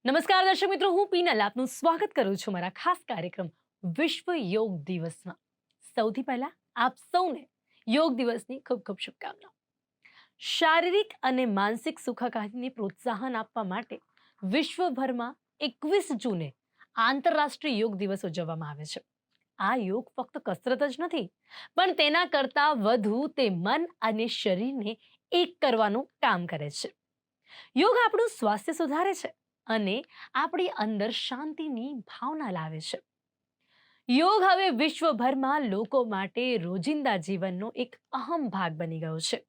નમસ્કાર દર્શક મિત્રો, હું પીનલ આપનું સ્વાગત કરું છું મારા ખાસ કાર્યક્રમ વિશ્વ યોગ દિવસમાં. સૌથી પહેલા આપ સૌને યોગ દિવસની ખૂબ ખૂબ શુભકામનાઓ. શારીરિક અને માનસિક સુખાકારીને પ્રોત્સાહન આપવા માટે વિશ્વભરમાં 21 જૂને આંતરરાષ્ટ્રીય યોગ દિવસ ઉજવવામાં આવે છે. આ યોગ ફક્ત કસરત જ નથી, પણ તેના કરતાં વધુ તે મન અને શરીરને એક કરવાનું કામ કરે છે. યોગ આપણું સ્વાસ્થ્ય સુધારે છે અને આપણી અંદર શાંતિની ભાવના લાવે છે. યોગ હવે વિશ્વભરમાં લોકો માટે રોજિંદા જીવનનો એક અહમ ભાગ બની ગયો છે.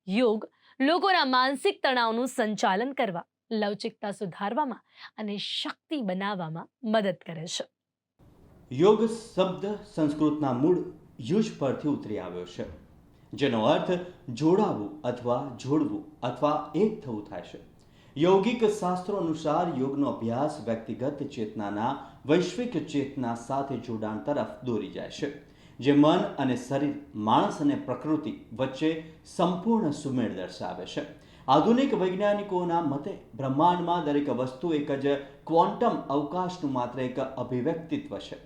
યોગ લોકોના માનસિક તણાવનું સંચાલન કરવા, લવચિકતા સુધારવામાં અને શક્તિ બનાવવામાં મદદ કરે છે. યોગ શબ્દ સંસ્કૃતના મૂળ યુજ પરથી ઉતરી આવ્યો છે, જેનો અર્થ જોડાવું અથવા જોડવું અથવા એક થવું થાય છે. यौगिक शास्त्रों अनुसार योगનો અભ્યાસ વ્યક્તિગત ચેતનાના વૈશ્વિક ચેતના સાથે જોડાણ તરફ દોરી જાય છે, જે મન અને શરીર, માણસ અને પ્રકૃતિ વચ્ચે સંપૂર્ણ સુમેળ દર્શાવે છે. આધુનિક વૈજ્ઞાનિકોના મતે બ્રહ્માંડમાં દરેક વસ્તુ એક જ ક્વોન્ટમ અવકાશનું માત્ર એક અભિવ્યક્તિત્વ છે.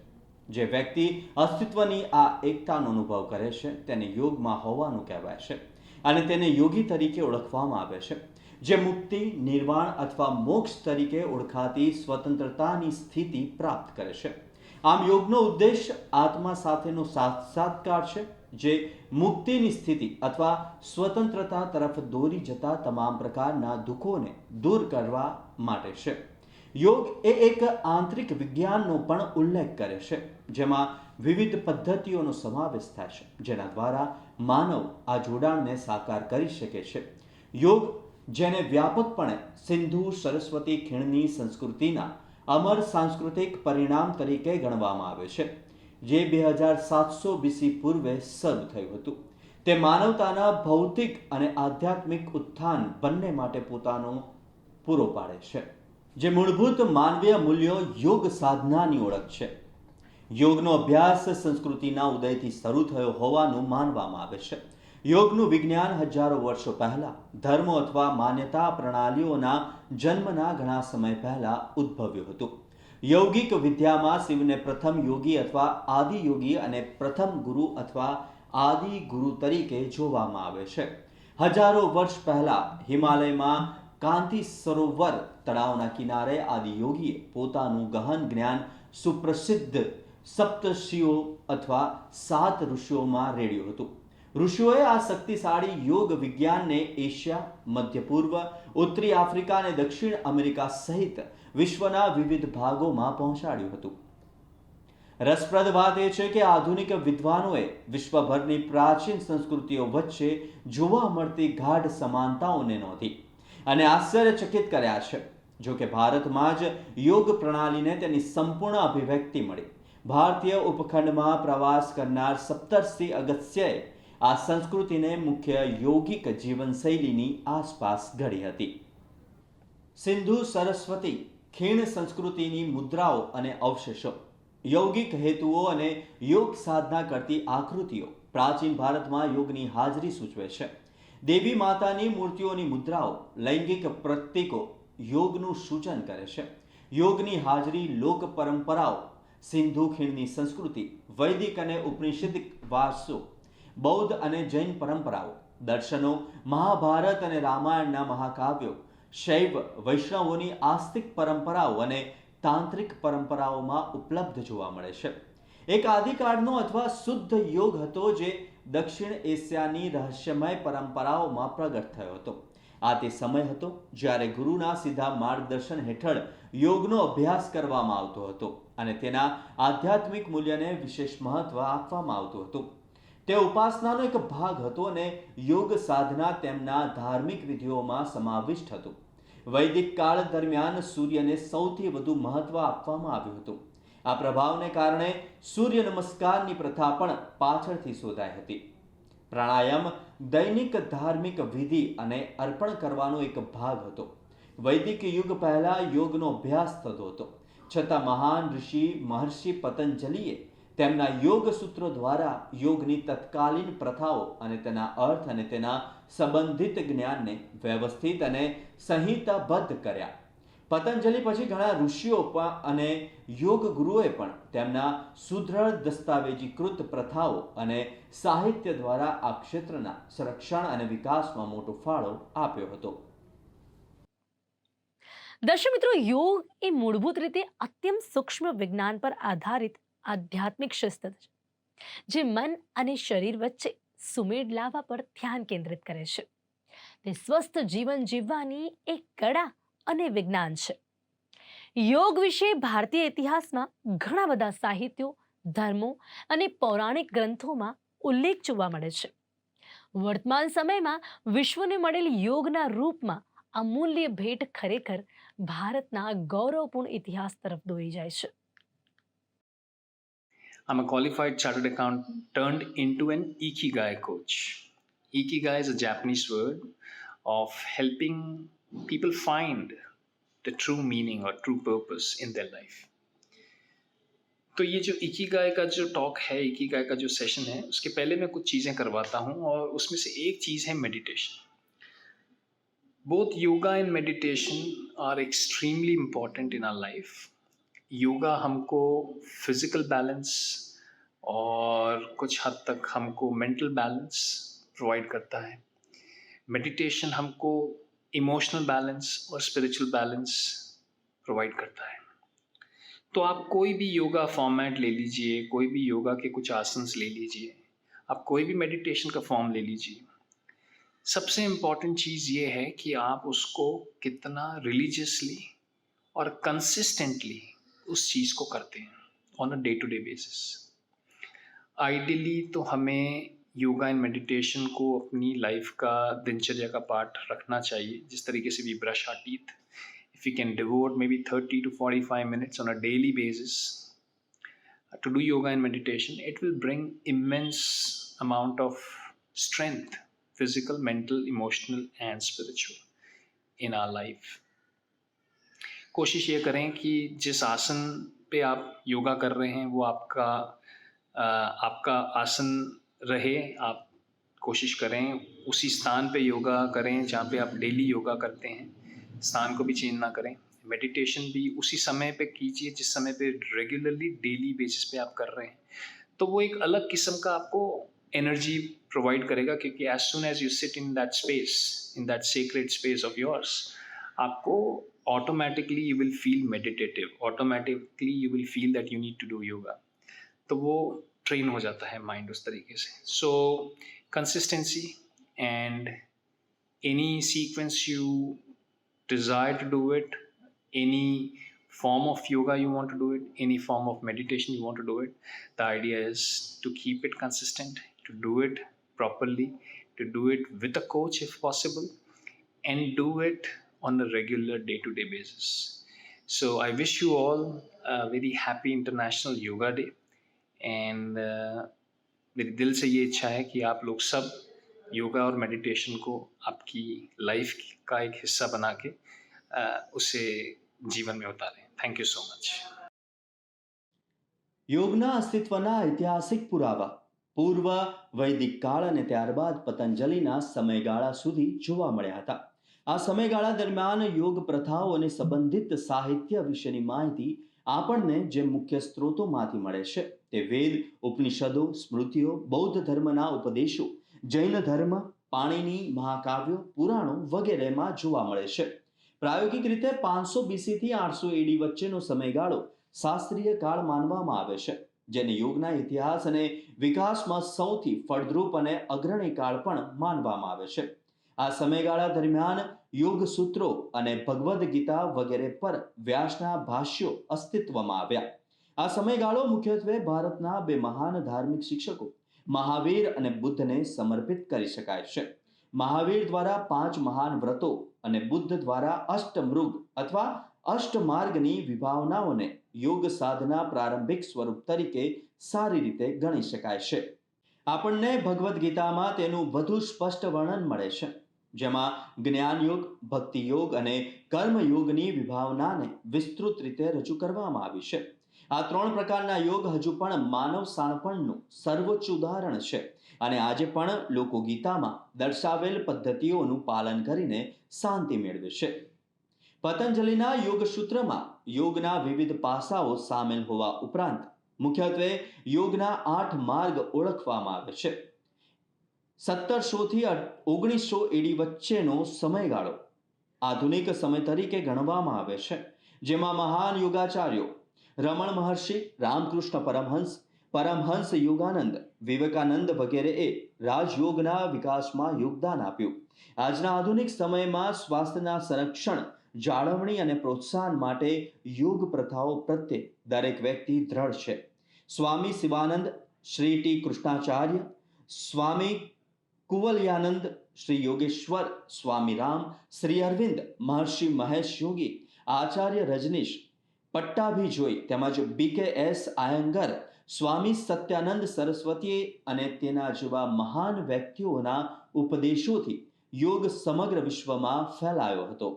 જે વ્યક્તિ અસ્તિત્વની આ એકતાનો અનુભવ કરે છે તેને યોગમાં હોવાનું કહેવાય છે અને તેને યોગી તરીકે ઓળખવામાં આવે છે, જે મુક્તિ, નિર્વાણ અથવા મોક્ષ તરીકે ઓળખાતી સ્વતંત્રતાની સ્થિતિ પ્રાપ્ત કરે છે. આમ યોગનો ઉદ્દેશ આત્મા સાથેનો સાક્ષાત્કાર છે, જે મુક્તિની સ્થિતિ અથવા સ્વતંત્રતા તરફ દોરી જતા તમામ પ્રકારના દુઃખોને દૂર કરવા માટે છે. યોગ એ એક આંતરિક વિજ્ઞાનનો પણ ઉલ્લેખ કરે છે, જેમાં વિવિધ પદ્ધતિઓનો સમાવેશ થાય છે, જેના દ્વારા માનવ આ જોડાણને સાકાર કરી શકે છે. યોગ, જેને વ્યાપકપણે સિંધુ સરસ્વતી ખીણની સંસ્કૃતિના અમર સાંસ્કૃતિક પરિણામ તરીકે ગણવામાં આવે છે, જે 2700 BC પૂર્વે શરૂ થયું હતું, તે માનવતાના ભૌતિક અને આધ્યાત્મિક ઉત્થાન બંને માટે પોતાનો પૂરો પાડે છે. જે મૂળભૂત માનવીય મૂલ્યો યોગ સાધનાની ઓળખ છે. યોગનો અભ્યાસ સંસ્કૃતિના ઉદયથી શરૂ થયો હોવાનું માનવામાં આવે છે. યોગનું વિજ્ઞાન હજારો વર્ષો પહેલા ધર્મો અથવા માન્યતા પ્રણાલીઓના જન્મના ઘણા સમય પહેલા ઉદ્ભવ્યું હતું. યૌગિક વિદ્યામાં શિવને પ્રથમ યોગી અથવા આદિ યોગી અને પ્રથમ ગુરુ અથવા આદિ ગુરુ તરીકે જોવામાં આવે છે. હજારો વર્ષ પહેલા હિમાલયમાં કાંતિ સરોવર તળાવના કિનારે આદિ યોગીએ પોતાનું ગહન જ્ઞાન સુપ્રસિદ્ધ સપ્તર્ષિઓ અથવા 7 ઋષિઓમાં રેડ્યું હતું. ઋષિઓએ આ શક્તિશાળી યોગ વિજ્ઞાનને એશિયા, મધ્ય પૂર્વ, ઉત્તરી આફ્રિકા અને દક્ષિણ અમેરિકા સહિત વિશ્વના વિવિધ ભાગોમાં પહોંચાડ્યું હતું. રસપ્રદ વાત એ છે કે આધુનિક વિદ્વાનોએ વિશ્વભરની પ્રાચીન સંસ્કૃતિઓ વચ્ચે જોવા મળતી ગાઢ સમાનતાઓને નોંધી અને આશ્ચર્યચકિત કર્યા છે. જો કે ભારતમાં જ યોગ પ્રણાલીને તેની સંપૂર્ણ અભિવ્યક્તિ મળી. ભારતીય ઉપખંડમાં પ્રવાસ કરનાર સપ્તર્ષિ અગસ્ત્યએ આ સંસ્કૃતિને મુખ્ય યોગિક જીવનશૈલીની આસપાસ ઘડી હતી. સિંધુ સરસ્વતી ખીણ સંસ્કૃતિની મુદ્રાઓ અને અવશેષો, યૌગિક હેતુઓ અને યોગ સાધના કરતી આકૃતિઓ પ્રાચીન ભારતમાં યોગની હાજરી સૂચવે છે. દેવી માતાની મૂર્તિઓની મુદ્રાઓ, લૈંગિક પ્રતીકો યોગનું સૂચન કરે છે. યોગની હાજરી લોક પરંપરાઓ, સિંધુ ખીણની સંસ્કૃતિ, વૈદિક અને ઉપનિષદિક વારસો, બૌદ્ધ અને જૈન પરંપરાઓ, દર્શનો, મહાભારત અને રામાયણના મહાકાવ્યો, શૈવ વૈષ્ણવોની આસ્તિક પરંપરાઓ અને તાંત્રિક પરંપરાઓમાં ઉપલબ્ધ જોવા મળે છે. એક આદિકાળનો અથવા શુદ્ધ યોગ હતો, જે દક્ષિણ એશિયાની રહસ્યમય પરંપરાઓમાં પ્રગટ થયો હતો. આ તે સમય હતો જ્યારે ગુરુના સીધા માર્ગદર્શન હેઠળ યોગનો અભ્યાસ કરવામાં આવતો હતો અને તેના આધ્યાત્મિક મૂલ્યને વિશેષ મહત્વ આપવામાં આવતું હતું. તે ઉપાસનાનો એક ભાગ હતો અને યોગ સાધના તેમના ધાર્મિક વિધિઓમાં સમાવિષ્ટ હતું. વૈદિક કાળ દરમિયાન સૂર્યને સૌથી વધુ મહત્વ આપવામાં આવ્યું હતું. આ પ્રભાવને કારણે સૂર્ય નમસ્કારની પ્રથા પણ પાછળથી શોધાઈ હતી. પ્રાણાયામ દૈનિક ધાર્મિક વિધિ અને અર્પણ કરવાનો એક ભાગ હતો. વૈદિક યુગ પહેલા યોગનો અભ્યાસ થતો હતો, છતાં મહાન ઋષિ મહર્ષિ પતંજલિએ તેમના યોગ સૂત્રો દ્વારા યોગની તત્કાલીન પ્રથાઓ અને તેના અર્થ અને તેના સંબંધિત જ્ઞાનને વ્યવસ્થિત અને સંહિતાબદ્ધ કર્યા. પતંજલિ પછી ઘણા ઋષિઓ અને યોગ ગુરુઓએ પણ તેમના સુદૃઢ દસ્તાવેજીકૃત પ્રથાઓ અને સાહિત્ય દ્વારા આ ક્ષેત્રના સંરક્ષણ અને વિકાસમાં મોટો ફાળો આપ્યો હતો. દર્શક મિત્રો, યોગ એ મૂળભૂત રીતે અત્યંત સૂક્ષ્મ વિજ્ઞાન પર આધારિત આધ્યાત્મિક શિસ્ત છે, જે મન અને શરીર વચ્ચે સુમેળ લાવવા પર ધ્યાન કેન્દ્રિત કરે છે. તે સ્વસ્થ જીવન જીવવાની એક કળા અને વિજ્ઞાન છે. યોગ વિશે ભારતીય ઇતિહાસમાં ઘણા બધા સાહિત્યો, ધર્મો અને પૌરાણિક ગ્રંથોમાં ઉલ્લેખ જોવા મળે છે. વર્તમાન સમયમાં વિશ્વને મળેલ યોગના રૂપમાં અમૂલ્ય ભેટ ખરેખર ભારતના ગૌરવપૂર્ણ ઇતિહાસ તરફ દોરી જાય છે. I'm a qualified chartered accountant turned into an Ikigai coach. Ikigai is a Japanese word of helping people find the true meaning or true purpose in their life. तो ये जो इकीगाई का जो टॉक है, इकीगाई का जो session है, उसके पहले मैं कुछ चीज़ें करवाता हूँ और उसमें से एक चीज़ है meditation. Both yoga and meditation are extremely important in our life. Yoga हमको फिजिकल बैलेंस और कुछ हद तक हमको मेंटल बैलेंस प्रोवाइड करता है. मेडिटेशन हमको इमोशनल बैलेंस और स्पिरिचुअल बैलेंस प्रोवाइड करता है. तो आप कोई भी योगा फॉर्मेट ले लीजिए, कोई भी योगा के कुछ आसन्स ले लीजिए, आप कोई भी मेडिटेशन का फॉर्म ले लीजिए. सबसे इम्पॉर्टेंट चीज़ ये है कि आप उसको कितना रिलीजियसली और कंसिस्टेंटली उस चीज़ को करते हैं on a day to day basis. Ideally तो हमें योगा एंड मेडिटेशन को अपनी लाइफ का दिनचर्या का पार्ट रखना चाहिए. जिस तरीके से we brush our teeth, if we can devote maybe 30 to 45 minutes on a daily basis to do yoga and meditation, it will bring immense amount of strength, physical, mental, emotional and spiritual in our life. कोशिश ये करें कि जिस आसन पे आप योगा कर रहे हैं वो आपका आसन रहे. आप कोशिश करें उसी स्थान पे योगा करें जहाँ पे आप डेली योगा करते हैं. स्थान को भी चेंज ना करें. मेडिटेशन भी उसी समय पे कीजिए जिस समय पे रेगुलरली डेली बेसिस पे आप कर रहे हैं. तो वो एक अलग किस्म का आपको एनर्जी प्रोवाइड करेगा, क्योंकि as soon as you sit in that space, in that sacred space of yours, आपको automatically you will feel meditative, automatically you will feel that you need to do yoga. तो वो ट्रेन हो जाता है mind उस तरीके से. सो consistency and any sequence you desire to do it, any form of yoga you want to do it, any form of meditation you want to do it, the idea is to keep it consistent, to do it properly, to do it with a coach if possible, and do it on a regular day-to-day basis. So I wish you all a very happy International Yoga Day, and मेरी दिल से ये इच्छा है कि आप लोग सब योगा और मेडिटेशन को आपकी लाइफ का एक हिस्सा बना के उसे जीवन में उतारें. Thank you so much. યોગના અસ્તિત્વના ઐતિહાસિક પુરાવા પૂર્વ વૈદિક કાળ અને ત્યારબાદ પતંજલિના સમયગાળા સુધી જોવા મળ્યા હતા. આ સમયગાળા દરમિયાન યોગ પ્રથાઓ અને સંબંધિત સાહિત્ય વિશેની માહિતી આપણને જે મુખ્ય સ્ત્રોતોમાંથી મળે છે તે વેદ, ઉપનિષદો, સ્મૃતિઓ, બૌદ્ધ ધર્મના ઉપદેશો, જૈન ધર્મ, પાણીની મહાકાવ્યો, પુરાણો વગેરેમાં જોવા મળે છે. પ્રાયોગિક રીતે 500 BC થી 800 AD વચ્ચેનો સમયગાળો શાસ્ત્રીય કાળ માનવામાં આવે છે, જેને યોગના ઇતિહાસ અને વિકાસમાં સૌથી ફળદ્રુપ અને અગ્રણી કાળ પણ માનવામાં આવે છે. આ સમયગાળા દરમિયાન યોગ સૂત્રો અને ભગવદ્ ગીતા વગેરે પર વ્યાસના ભાષ્યો અસ્તિત્વમાં આવ્યા. આ સમયગાળો મુખ્યત્વે ભારતના બે મહાન ધાર્મિક શિક્ષકો મહાવીર અને બુદ્ધને સમર્પિત કરી શકાય છે. મહાવીર દ્વારા 5 મહાન વ્રતો અને બુદ્ધ દ્વારા અષ્ટમૃગ અથવા અષ્ટમાર્ગની વિભાવનાઓને યોગ સાધના પ્રારંભિક સ્વરૂપ તરીકે સારી રીતે ગણી શકાય છે. આપણને ભગવદ્ ગીતામાં તેનું વધુ સ્પષ્ટ વર્ણન મળે છે, જેમાં જ્ઞાન યોગ, ભક્તિ યોગ અને કર્મ યોગની વિભાવનાને વિસ્તૃત રીતે રજૂ કરવામાં આવી છે. આ 3 પ્રકારના યોગ હજુ પણ માનવ શાણપણનું સર્વોચ્ચ ઉદાહરણ છે અને આજે પણ લોકો ગીતામાં દર્શાવેલ પદ્ધતિઓનું પાલન કરીને શાંતિ મેળવે છે. પતંજલિના યોગ સૂત્રમાં યોગના વિવિધ પાસાઓ સામેલ હોવા ઉપરાંત મુખ્યત્વે યોગના 8 માર્ગ ઓળખવામાં આવે છે. 1700 થી 1900 એડી વચ્ચેનો સમયગાળો આધુનિક સમય તરીકે ગણવામાં આવે છે, જેમાં મહાન યોગાચાર્યો રમણ મહર્ષિ, રામકૃષ્ણ પરમહંસ, પરમહંસ યોગાનંદ, વિવેકાનંદ વગેરેએ રાજયોગના વિકાસમાં યોગદાન આપ્યું. આજના આધુનિક સમયમાં સ્વાસ્થ્યના સંરક્ષણ, જાળવણી અને પ્રોત્સાહન માટે યોગ પ્રથાઓ પ્રત્યે દરેક વ્યક્તિ દ્રઢ છે. સ્વામી શિવાનંદ, શ્રી ટી કૃષ્ણાચાર્ય, સ્વામી કુવલયાનંદ, શ્રી યોગેશ્વર, સ્વામી રામ, શ્રી અરવિંદ, મહર્ષિ મહેશ યોગી, આચાર્ય રજનીશ પટ્ટાભીજોઈ તેમજ BKS આયંગર, સ્વામી સત્યાનંદ સરસ્વતી અને તેના જેવા મહાન વ્યક્તિઓના ઉપદેશોથી યોગ સમગ્ર વિશ્વમાં ફેલાયો હતો.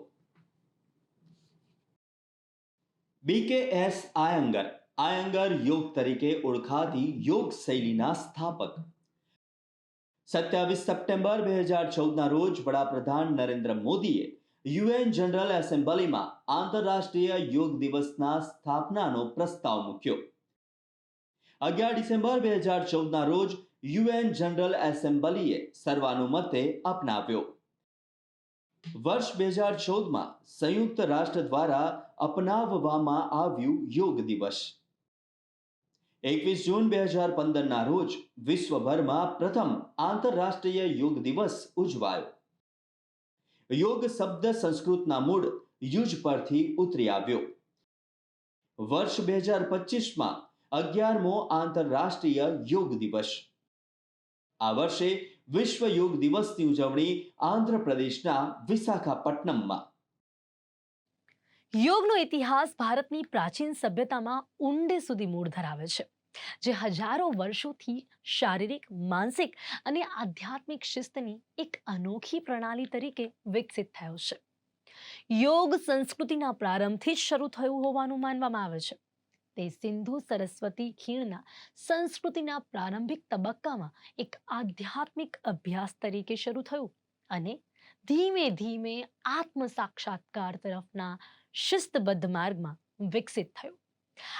BKS આયંગર યોગ તરીકે ઓળખાતી યોગ શૈલીના સ્થાપક. 27 સપ્ટેમ્બર 2014ના રોજ વડાપ્રધાન નરેન્દ્ર મોદીએ UN જનરલ એસેમ્બલીમાં આંતરરાષ્ટ્રીય યોગ દિવસના સ્થાપનાનો પ્રસ્તાવ મૂક્યો. 11 ડિસેમ્બર 2014ના રોજ UN જનરલ એસેમ્બલીએ સર્વાનુમતે અપનાવ્યો. વર્ષ 2014માં સંયુક્ત રાષ્ટ્ર દ્વારા અપનાવવામાં આવ્યું યોગ દિવસ. 21 જૂન 2015ના રોજ વિશ્વભરમાં પ્રથમ આંતરરાષ્ટ્રીય યોગ દિવસ ઉજવાયો. યોગ શબ્દ સંસ્કૃતના મૂળ યુજ પરથી ઉતરી આવ્યો. વર્ષ 2025માં 11મો આંતરરાષ્ટ્રીય યોગ દિવસ. આ વર્ષે વિશ્વ યોગ દિવસની ઉજવણી આંધ્રપ્રદેશના વિશાખાપટ્ટનમમાં. યોગનો ઇતિહાસ ભારતની પ્રાચીન સભ્યતામાં ઊંડે સુધી મૂળ ધરાવે છે, જે હજારો વર્ષોથી શારીરિક, માનસિક અને આધ્યાત્મિક શિસ્તની એક અનોખી પ્રણાલી તરીકે વિકસિત થયો છે. યોગ સંસ્કૃતિના પ્રારંભથી જ શરૂ થયું હોવાનું માનવામાં આવે છે. તે સિંધુ સરસ્વતી ખીણના સંસ્કૃતિના પ્રારંભિક તબક્કામાં એક આધ્યાત્મિક અભ્યાસ તરીકે શરૂ થયું અને ધીમે ધીમે આત્મ સાક્ષાત્કાર તરફના શિસ્તબદ્ધ માર્ગમાં વિકસિત થયું.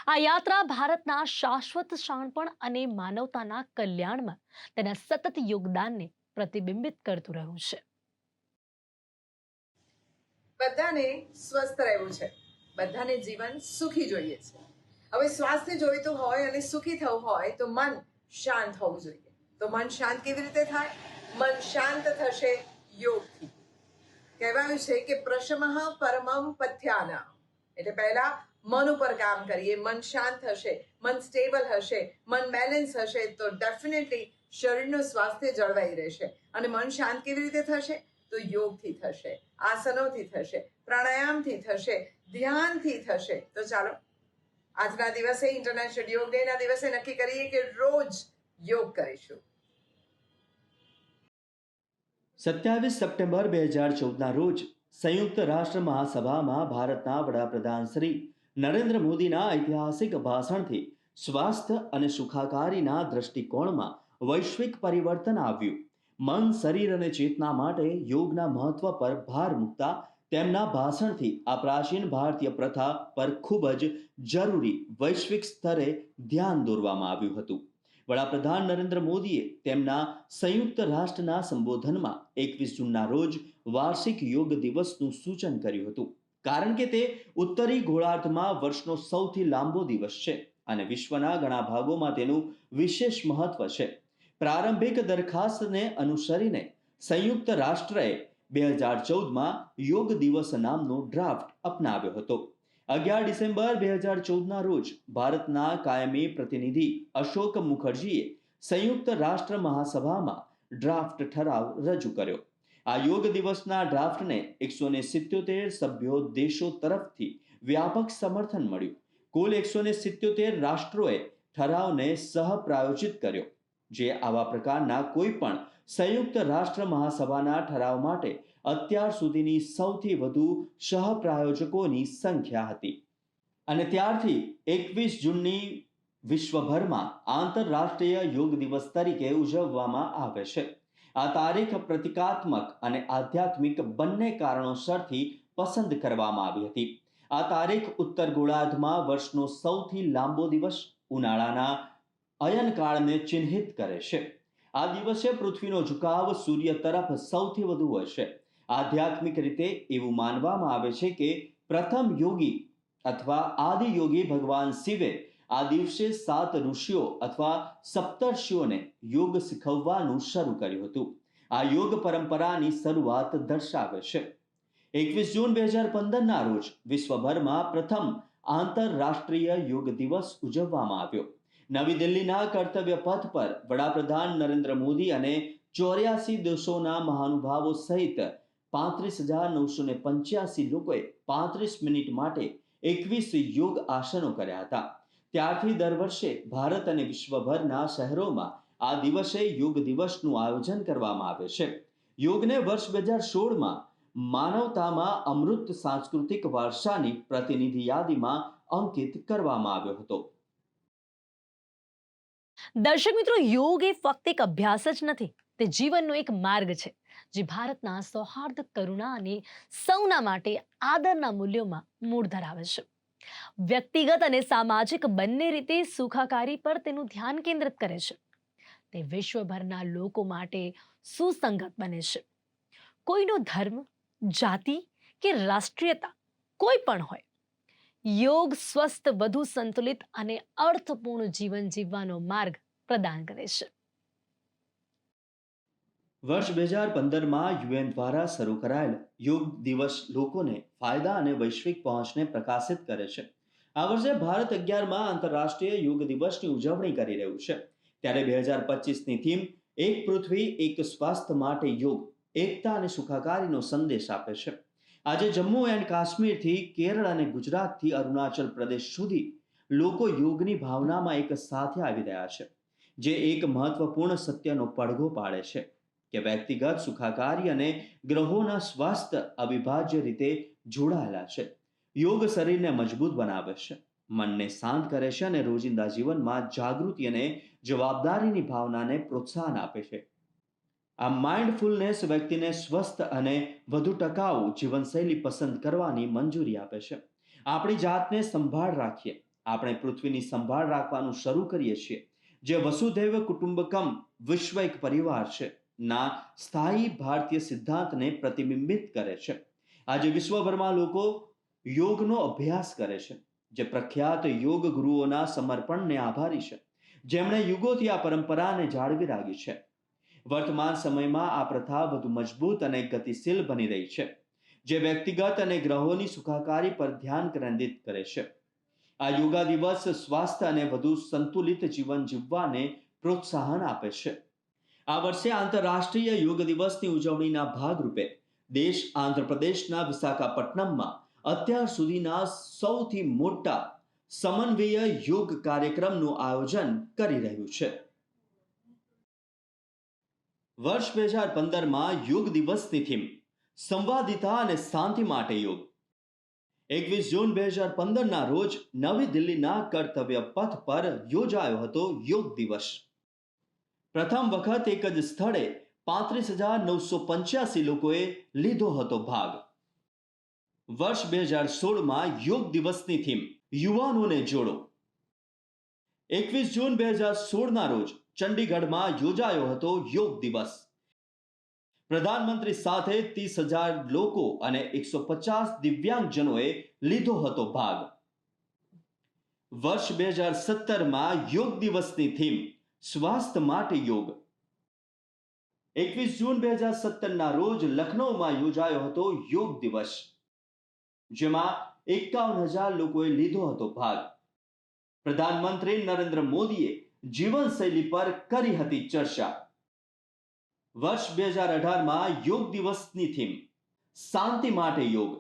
આ યાત્રા ભારતના શાશ્વત શાણપણ અને માનવતાના કલ્યાણમાં તેના સતત યોગદાનને પ્રતિબિંબિત કરતું રહ્યું છે. બધાને સ્વસ્થ રહેવું છે, બધાને જીવન સુખી જોઈએ છે. હવે સ્વાસ્થ્ય જોઈતું હોય અને સુખી થવું હોય તો મન શાંત હોવું જોઈએ. તો મન શાંત કેવી રીતે થાય? મન શાંત થશે યોગથી. કહેવાયું છે કે પ્રશમઃ પરમં પથ્યાના, એટલે પહેલા મન ઉપર કામ કરીએ. મન શાંત હશે, મન સ્ટેબલ હશે, મન બેલેન્સ હશે તો ડેફિનેટલી શરીરનું સ્વાસ્થ્ય જળવાઈ રહેશે. અને મન શાંત કેવી રીતે થશે? તો યોગથી થશે, આસનોથી થશે, પ્રાણાયામથી થશે, ધ્યાનથી થશે. તો ચાલો આજના દિવસે, ઇન્ટરનેશનલ યોગ ડેના દિવસે નક્કી કરીએ કે રોજ યોગ કરીશું. 27 સપ્ટેમ્બર 2014ના રોજ સંયુક્ત રાષ્ટ્ર મહાસભામાં ભારતના વડાપ્રધાન શ્રી નરેન્દ્ર મોદીના ઐતિહાસિક ભાષણથી સ્વાસ્થ્ય અને સુખાકારીના દૃષ્ટિકોણમાં વૈશ્વિક પરિવર્તન આવ્યું. મન, શરીર અને ચેતના માટે યોગના મહત્વ પર ભાર મૂકતા તેમના ભાષણથી આ પ્રાચીન ભારતીય પ્રથા પર ખૂબ જ જરૂરી વૈશ્વિક સ્તરે ધ્યાન દોરવામાં આવ્યું હતું. વડાપ્રધાન નરેન્દ્ર મોદીએ તેમના સંયુક્ત રાષ્ટ્રના સંબોધનમાં 21 જૂનના રોજ વાર્ષિક યોગ દિવસનું સૂચન કર્યું હતું, કારણ કે તે ઉત્તરી ગોળાર્ધમાં વર્ષનો સૌથી લાંબો દિવસ છે અને વિશ્વના ઘણા ભાગોમાં તેનું વિશેષ મહત્વ છે. પ્રારંભિક દરખાસ્તને અનુસરીને સંયુક્ત રાષ્ટ્રએ 2014માં યોગ દિવસ નામનો ડ્રાફ્ટ અપનાવ્યો હતો. 11 ડિસેમ્બર 2014ના રોજ ભારતના કાયમી પ્રતિનિધિ અશોક મુખર્જીએ સંયુક્ત રાષ્ટ્ર મહાસભામાં ડ્રાફ્ટ ઠરાવ રજૂ કર્યો. આ યોગ દિવસના ડ્રાફ્ટને 177 સભ્યો દેશો તરફથી વ્યાપક સમર્થન મળ્યું. કુલ 177 રાષ્ટ્રોએ ઠરાવને સહપ્રાયોજિત કર્યો, જે આવા પ્રકારના કોઈ પણ સંયુક્ત રાષ્ટ્ર મહાસભાના ઠરાવ માટે અત્યાર સુધીની સૌથી વધુ સહપ્રાયોજકોની સંખ્યા હતી. અને ત્યારથી 21 જૂનની વિશ્વભરમાં આંતરરાષ્ટ્રીય યોગ દિવસ તરીકે ઉજવવામાં આવે છે. આ તારીખ પ્રતિકાત્મક અને આધ્યાત્મિક બંને કારણોસરથી પસંદ કરવામાં આવી હતી. આ તારીખ ઉત્તર ગોળાર્ધમાં વર્ષનો સૌથી લાંબો દિવસ ઉનાળાના અયનકાળને ચિહ્નિત કરે છે. આ દિવસે પૃથ્વીનો ઝુકાવ સૂર્ય તરફ સૌથી વધુ હોય છે. આધ્યાત્મિક રીતે એવું માનવામાં આવે છે કે પ્રથમ યોગી અથવા આદિયોગી ભગવાન શિવે આ દિવસે 7 ઋષિઓ અથવા સપ્તર્ષિઓને યોગ શીખવવાનું શરૂ કર્યું હતું. આ યોગ પરંપરાની શરૂઆત દર્શાવે છે. 21 જૂન 2015ના રોજ વિશ્વભરમાં પ્રથમ આંતરરાષ્ટ્રીય યોગ દિવસ ઉજવવામાં આવ્યો. નવી દિલ્હીના કર્તવ્ય પથ પર વડાપ્રધાન નરેન્દ્ર મોદી અને 84 દેશોના મહાનુભાવો સહિત 35,985 લોકોએ 35 મિનિટ માટે 21 યોગ આસનો કર્યા હતા. ત્યારથી દર વર્ષે ભારત અને વિશ્વભરના શહેરોમાં આ દિવસે યોગ દિવસનું આયોજન કરવામાં આવે છે. યોગને વર્ષ 2016માં માનવતામાં અમૃત સાંસ્કૃતિક વારસાની પ્રતિનિધિ યાદીમાં અંકિત કરવામાં આવ્યો હતો. દર્શક મિત્રો, યોગ એ ફક્ત એક અભ્યાસ જ નથી, તે જીવનનો એક માર્ગ છે જે ભારતના સૌહાર્દ, કરુણા અને સૌના માટે આદરના મૂલ્યોમાં મૂળ ધરાવે છે. વ્યક્તિગત અને સામાજિક બંને રીતે સુખાકારી પર તેનું ધ્યાન કેન્દ્રિત કરે છે. તે વિશ્વભરના લોકો માટે સુસંગત બને છે. કોઈનો ધર્મ, જાતિ કે રાષ્ટ્રીયતા કોઈ પણ હોય, યોગ સ્વસ્થ, વધુ સંતુલિત અને અર્થપૂર્ણ જીવન જીવવાનો માર્ગ પ્રદાન કરે છે. વર્ષ 2015માં યુએન દ્વારા શરૂ કરાયેલ યોગ દિવસ લોકોને ફાયદા અને વૈશ્વિક પહોંચને પ્રકાશિત કરે છે. આ વર્ષે ભારત 11માં આંતરરાષ્ટ્રીય યોગ દિવસની ઉજવણી કરી રહ્યું છે. ત્યારે 2025ની થીમ એક પૃથ્વી એક સ્વાસ્થ્ય માટે યોગ, એકતા અને સુખાકારીનો સંદેશ આપે છે. આજે જમ્મુ એન્ડ કાશ્મીરથી કેરળ અને ગુજરાતથી અરુણાચલ પ્રદેશ સુધી લોકો યોગની ભાવનામાં એક સાથે આવી રહ્યા છે, જે એક મહત્વપૂર્ણ સત્યનો પડઘો પાડે છે કે વ્યક્તિગત સુખાકારી અને ગ્રહોના સ્વાસ્થ્ય અવિભાજ્ય રીતે જોડાયેલા છે. યોગ શરીરને મજબૂત બનાવે છે, મનને શાંત કરે છે અને રોજિંદા જીવનમાં જાગૃતિ અને જવાબદારીની ભાવનાને પ્રોત્સાહન આપે છે. આ માઇન્ડફુલનેસ વ્યક્તિને સ્વસ્થ અને વધુ ટકાઉ જીવનશૈલી પસંદ કરવાની મંજૂરી આપે છે. આપણી જાતને સંભાળ રાખીએ, આપણે પૃથ્વીની સંભાળ રાખવાનું શરૂ કરીએ છીએ, જે વસુધૈવ કુટુંબકમ, વિશ્વ એક પરિવાર છે ના સ્થાયી ભારતીય સિદ્ધાંતને પ્રતિબિંબિત કરે છે. આજે વિશ્વભરમાં લોકો યોગનો અભ્યાસ કરે છે, જે પ્રખ્યાત યોગ ગુરુઓના સમર્પણને આભારી છે, જેમણે યુગોથી આ પરંપરાને જાળવી રાખી છે. વર્તમાન સમયમાં આ પ્રથા વધુ મજબૂત અને ગતિશીલ બની રહી છે, જે વ્યક્તિગત અને ગ્રહોની સુખાકારી પર ધ્યાન કેન્દ્રિત કરે છે. આ યોગા દિવસ સ્વાસ્થ્ય અને વધુ સંતુલિત જીવન જીવવાને પ્રોત્સાહન આપે છે. આ વર્ષે આંતરરાષ્ટ્રીય યોગ દિવસની ઉજવણીના ભાગરૂપે દેશ આંધ્રપ્રદેશના વિશાખાપટ્ટનમમાં અત્યાર સુધીના સૌથી મોટા સમન્વય યોગ કાર્યક્રમનું આયોજન કરી રહ્યું છે. વર્ષ 2015માં યોગ દિવસની થીમ સંવાદિતા અને શાંતિ માટે યોગ. 21 જૂન 2015ના રોજ નવી દિલ્હીના કર્તવ્ય પથ પર યોજાયો હતો યોગ દિવસ. પ્રથમ વખત એક જ સ્થળે 35,985 લોકોએ લીધો હતો ભાગ. વર્ષ 2016માં યોગ દિવસની થીમ યુવાનોને જોડો. 21 જૂન 2016ના રોજ ચંડીગઢમાં યોજાયો હતો યોગ દિવસ. પ્રધાનમંત્રી સાથે 30,000 લોકો અને 150 દિવ્યાંગજનોએ લીધો હતો ભાગ. વર્ષ 2017માં યોગ દિવસની થીમ સ્વાસ્થ્ય માટે યોગ. 21 જૂન 2017ના રોજ લખનૌમાં યોજાયો હતો યોગ દિવસ, જેમાં 51,000 લોકોએ લીધો હતો ભાગ. પ્રધાનમંત્રી નરેન્દ્ર મોદીએ જીવનશૈલી પર કરી હતી ચર્ચા. વર્ષ 2018માં યોગ દિવસની થીમ શાંતિ માટે યોગ.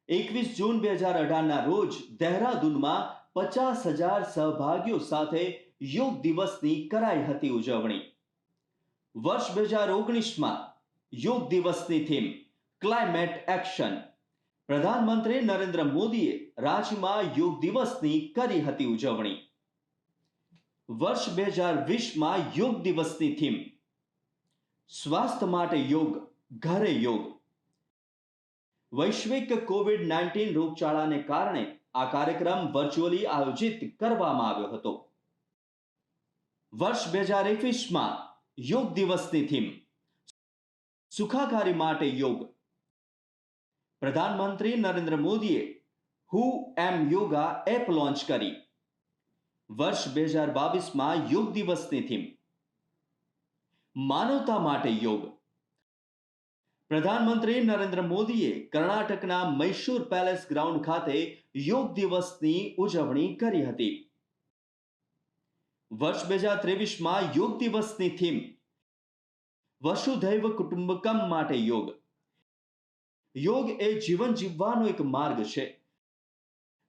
21 જૂન 2018ના રોજ દહેરાદૂનમાં 50,000 સહભાગીઓ સાથે યોગ દિવસની કરાઈ હતી ઉજવણી. વર્ષ 2019માં યોગ દિવસની થીમ ક્લાઇમેટ એક્શન. પ્રધાનમંત્રી નરેન્દ્ર મોદીએ રાંચીમાં યોગ દિવસની કરી હતી ઉજવણી. વર્ષ 2020માં યોગ દિવસની થીમ સ્વાસ્થ્ય માટે યોગ, ઘરે યોગ. વૈશ્વિક COVID-19 રોગચાળાને કારણે આ કાર્યક્રમ વર્ચ્યુઅલી આયોજિત કરવામાં આવ્યો હતો. વર્ષ 2021માં યોગ દિવસની થીમ સુખાકારી માટે યોગ. પ્રધાનમંત્રી નરેન્દ્ર મોદીએ હુ એમ યોગા એપ લોન્ચ કરી. વર્ષ 2022માં યોગ દિવસની થીમ માનવતા માટે યોગ. પ્રધાનમંત્રી નરેન્દ્ર મોદીએ કર્ણાટકના મૈસૂર પેલેસ ગ્રાઉન્ડ ખાતે યોગ દિવસની ઉજવણી કરી હતી. વર્ષ 2023માં યોગ દિવસની થીમ વસુધૈવ કુટુંબકમ માટે યોગ. યોગ એ જીવન જીવવાનો એક માર્ગ છે,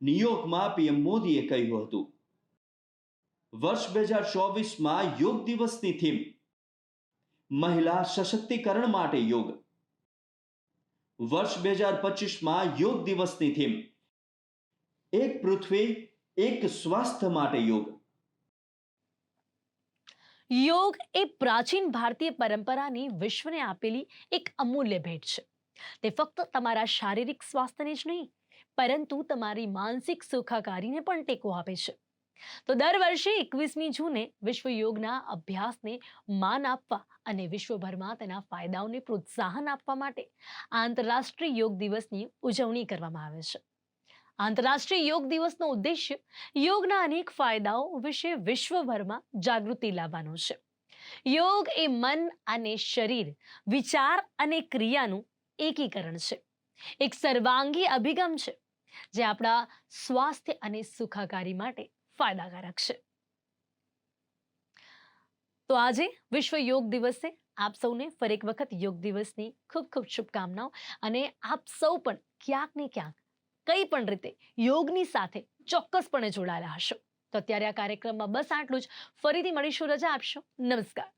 ન્યુયોર્કમાં પીએમ મોદીએ કહ્યું હતું. વર્ષ 2024માં યોગ દિવસની થીમ મહિલા સશક્તિકરણ માટે યોગ. વર્ષ 2025માં યોગ દિવસની થીમ એક પૃથ્વી એક સ્વાસ્થ્ય માટે યોગ. યોગ એ પ્રાચીન ભારતીય પરંપરાની વિશ્વને આપેલી એક અમૂલ્ય ભેટ છે. તે ફક્ત તમારા શારીરિક સ્વાસ્થ્યને જ નહીં, પરંતુ તમારી માનસિક સુખાકારીને પણ ટેકો આપે છે. તો દર વર્ષે 21મી જૂને વિશ્વ યોગના અભ્યાસને માન આપવા અને વિશ્વભરમાં તેના ફાયદાઓને પ્રોત્સાહન આપવા માટે આંતરરાષ્ટ્રીય યોગ દિવસની ઉજવણી કરવામાં આવે છે. આંતરરાષ્ટ્રીય યોગ દિવસનો ઉદ્દેશ્ય યોગના અનેક ફાયદાઓ વિશે વિશ્વભરમાં જાગૃતિ લાવવાનો છે. યોગ એ મન અને શરીર, વિચાર અને ક્રિયાનું એકીકરણ છે. એક સર્વાંગી અભિગમ છે જે આપણા સ્વાસ્થ્ય અને સુખાકારી માટે ફાયદાકારક છે. તો આજે વિશ્વ યોગ દિવસે આપ સૌને ફરી એક વખત યોગ દિવસની ખૂબ ખૂબ શુભકામનાઓ. અને આપ સૌ પણ ક્યાંક ને ક્યાંક કઈ પણ રીતે યોગની સાથે ચોક્કસપણે જોડાયેલા હશો. તો અત્યારે આ કાર્યક્રમમાં બસ આટલું જ. ફરીથી મળીશું. રજા આપશો. નમસ્કાર.